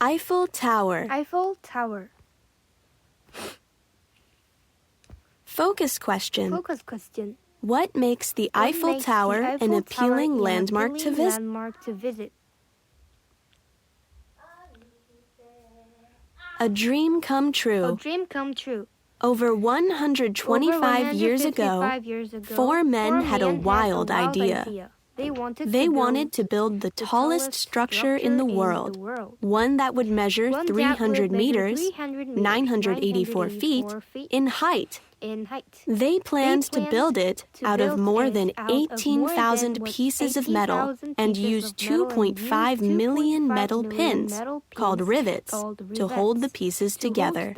Eiffel Tower. Eiffel Tower. Focus question. Focus question. What makes the Eiffel Tower an appealing landmark to visit? A dream come true. A dream come true. Over 125 years ago, four men had a wild idea. They wanted to build the tallest structure in the world, one that would measure 300 meters, 984 feet, in height. They planned to build it out of more than 18,000 pieces of metal and use 2.5 million metal pins, called rivets, to hold the pieces together.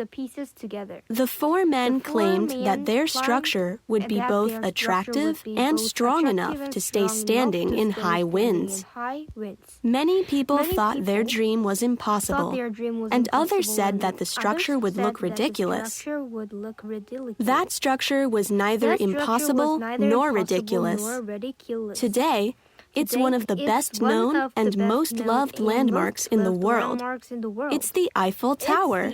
The four men claimed that their structure would be both attractive and strong enough to stay standing in high winds. Many people thought their dream was impossible, and others said that the structure would look ridiculous. That structure was neither impossible nor ridiculous. Today, it's one of the best-known and most loved landmarks in the world. It's the Eiffel Tower.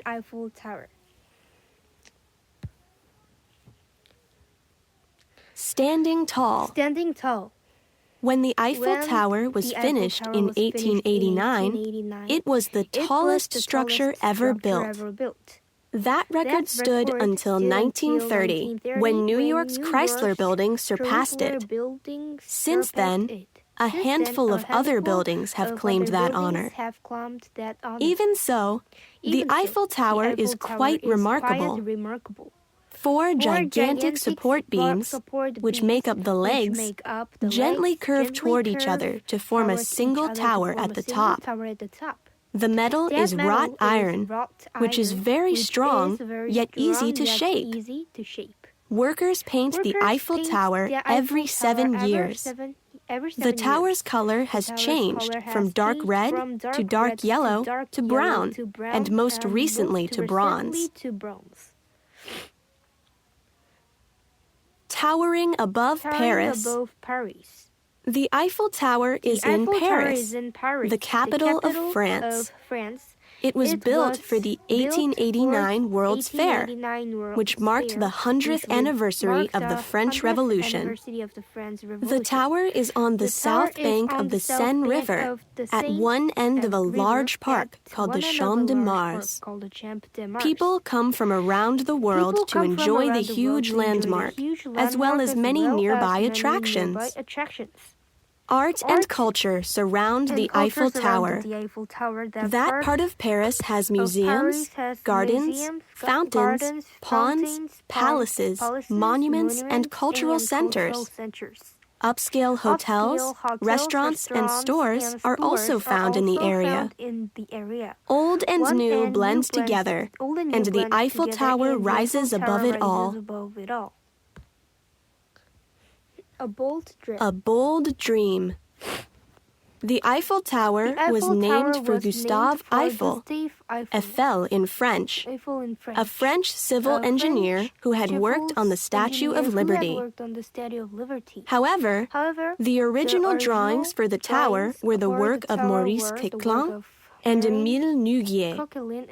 Standing tall. Standing tall. When the Eiffel Tower was finished in 1889, it was the tallest structure ever built. That record stood until 1930, when New York's Chrysler Building surpassed it. Since then, a handful of other buildings have claimed that honor. Even so, the Eiffel Tower is quite remarkable. Four gigantic support beams, which make up the legs, gently curve toward each other to form a single tower at the top. The metal is wrought iron, which is very strong, yet easy to shape. Workers paint the Eiffel Tower every 7 years. The tower's color has changed from dark red to dark yellow to brown, and most recently to bronze. Towering above Paris, the Eiffel Tower is in Paris, the capital of France. It was built for the 1889 World's Fair, which marked the 100th anniversary of the French Revolution. The tower is on the south bank of the Seine River, at one end of a large park called the Champ de Mars. People come from around the world to enjoy the huge landmark, as well as many nearby attractions. Art and culture surround the Eiffel Tower. That part of Paris has museums, gardens, fountains, ponds, palaces, monuments, and cultural centers. Upscale hotels, restaurants, and stores are also found in the area. Old and new blend together, and the Eiffel Tower rises above it all. A bold dream. The Eiffel Tower was named for Gustave Eiffel, Eiffel in French, a French civil engineer who had worked on the Statue of Liberty. However, the original drawings for the tower were the work of Maurice Quéclin and Émile Nouguier,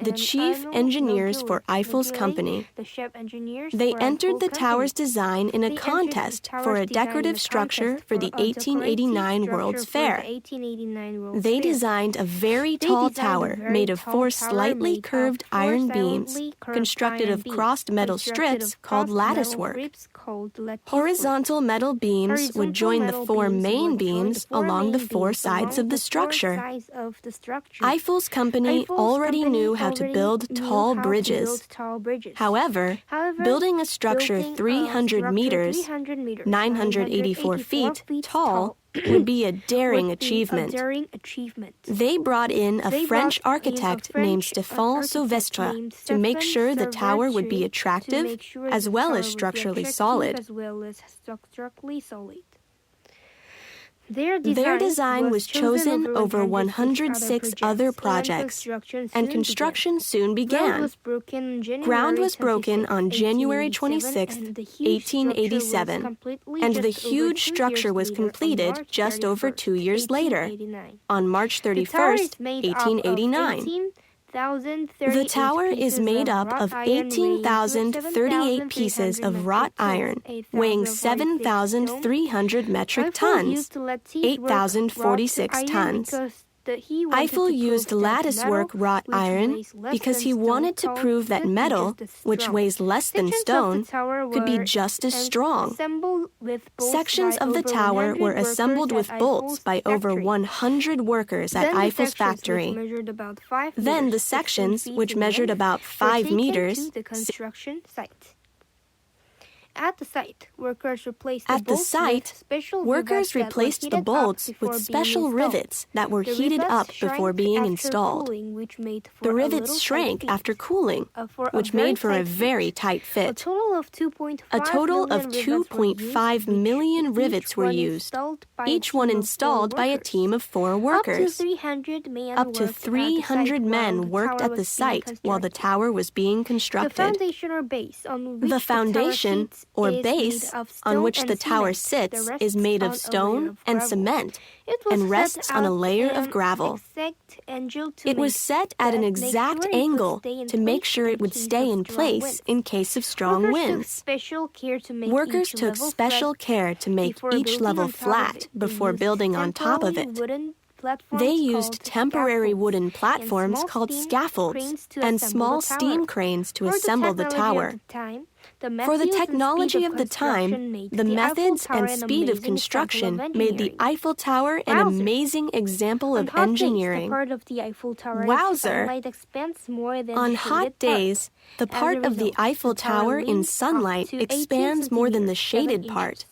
the chief engineers for Eiffel's company. They entered the tower's design in a contest for a decorative structure for the 1889 World's Fair. They designed a very tall tower made of four slightly curved iron beams, constructed of crossed metal strips called latticework. Horizontal metal beams would join the four main beams along the four sides of the structure. Eiffel's company already knew how to build tall bridges. However, building a structure 300 meters, 984 feet tall, would be a daring achievement. They brought in a French architect named Stéphane Sauvestre to make sure the tower would be attractive as well as structurally solid. Their design was chosen over 106 other projects, and construction soon began. Ground was broken on January 26, 1887, and the huge structure was completed just over 2 years later, on March 31, 1889. The tower is made up of 18,038 pieces of wrought iron, weighing 7,300 metric tons, 8,046 tons. Eiffel used latticework wrought iron because he wanted to prove that metal, which weighs less than stone, could be just as strong. Sections of the tower were assembled with bolts by over 100 workers at Eiffel's factory. Then the sections, which measured about 5 meters, At the site, workers replaced the bolts with special rivets that were heated up before being installed. The rivets shrank after cooling, which made for a very tight fit. A total of 2.5 million rivets were used, each one installed by a team of 4 workers. Up to 300 men worked at the site while the tower was being constructed. The foundation, or base, on which the tower sits is made of stone and cement and rests on a layer of gravel. It was set at an exact angle to make sure it would stay in place in case of strong winds. Workers took special care to make each level flat before building on top of it. They used temporary wooden platforms called scaffolds and small steam cranes to assemble the tower. For the technology of the time, the methods and speed of construction made the Eiffel Tower an amazing example of engineering. Wowzer! On hot days, the part of the Eiffel Tower in sunlight expands more than the shaded part.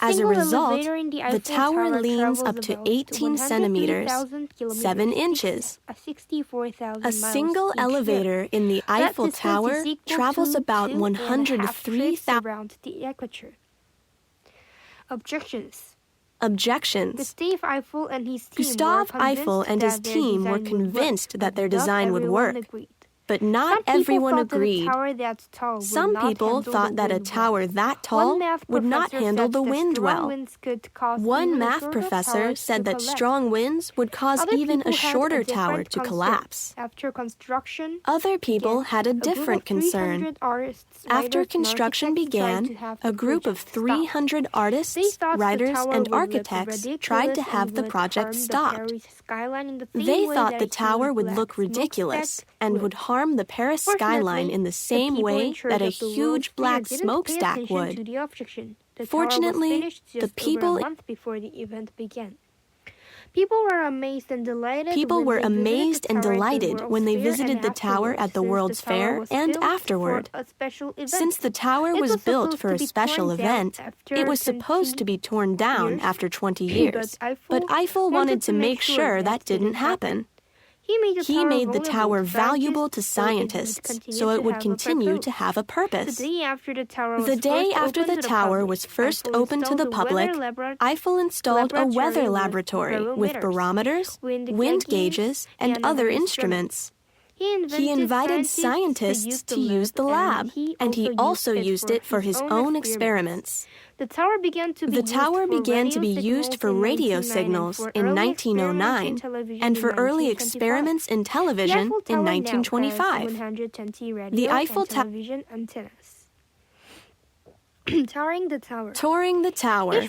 As a result, the tower leans up to 18 centimeters, 7 inches. A single elevator in the Eiffel Tower travels about 103,000 around the equator. Objections. Gustave Eiffel and his team were convinced that their design would work. But not everyone agreed. Some people thought that a tower that tall would not handle the wind well. One math professor said that strong winds would cause even a shorter tower to collapse. Other people had a different concern. After construction began, a group of 300 artists, writers, and architects tried to have the project stopped. They thought the tower would look ridiculous and would harm the Paris skyline in the same way that a huge black smokestack would. Fortunately, the people were amazed and delighted when they visited the tower at the World's Fair and afterward. Since the tower was built for a special event, it was supposed to be torn down after 20 years. But Eiffel wanted to make sure that didn't happen. He made the tower valuable to scientists so it would continue to have a purpose. The day after the tower was first opened to the public, Eiffel installed a weather laboratory with barometers, wind gauges, and other instruments. He invited scientists to use the lab, and he also used it for his own experiments. The tower began to be used for radio signals in 1909 and for early experiments in television in 1925. The Eiffel Tower. Touring the tower.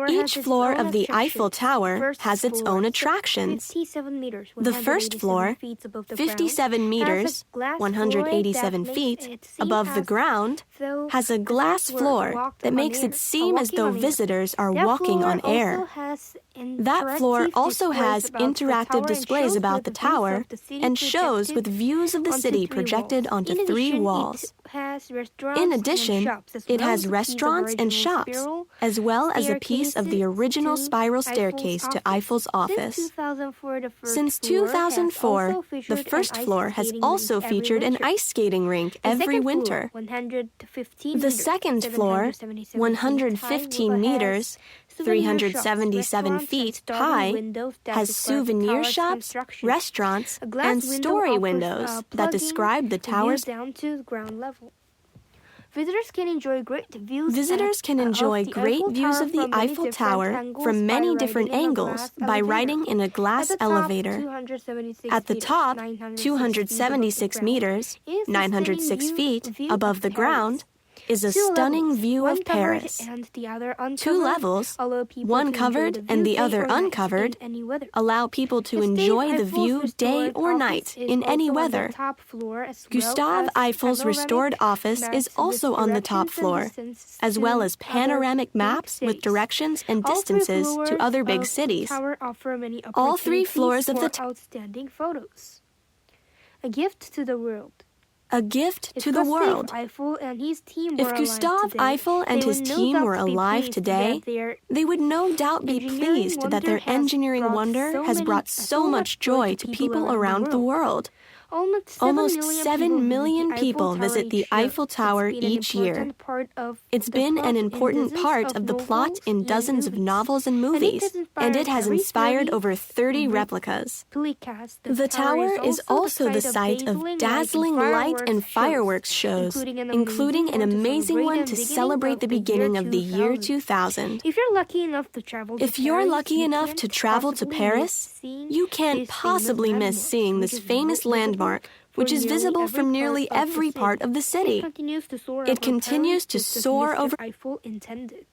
Each floor of the Eiffel Tower has its own attractions. The first floor, 57 meters, 187 feet, above the ground, has a glass floor that makes it seem as though visitors are walking on air. That floor also has interactive displays about the tower and shows with views of the city projected onto 3 walls. In addition, it has restaurants and shops, as well as a piece of the original spiral staircase to Eiffel's office. Since 2004, the first floor has also featured an ice skating rink every winter. The second floor, 115 meters, 377 feet high, has souvenir shops, restaurants, and story windows that describe the tower's. Visitors can enjoy great views of the Eiffel Tower from many different angles by riding in a glass elevator. At the top, 276 meters, 906 feet above the ground, is a stunning view of Paris. Two levels, one covered and the other uncovered, allow people to enjoy the view day or night in any weather. Gustave Eiffel's restored office is also on the top floor, as well as panoramic maps with directions and distances to other big cities. All 3 floors of the outstanding photos. A gift to the world. A gift to the world. If Gustave Eiffel and his team were alive today, they would no doubt be pleased that their engineering wonder has brought so much joy to people around the world. Almost 7 million people visit the Eiffel Tower each year. It's been an important part of the plot in dozens of novels and movies, and it has inspired over 30 replicas. The tower is also the site of dazzling light and fireworks shows, including an amazing one to celebrate the beginning of the year 2000. If you're lucky enough to travel to Paris, you can't possibly miss seeing this famous landmark, which is visible from nearly every part of the city. It continues to soar over Eiffel intended.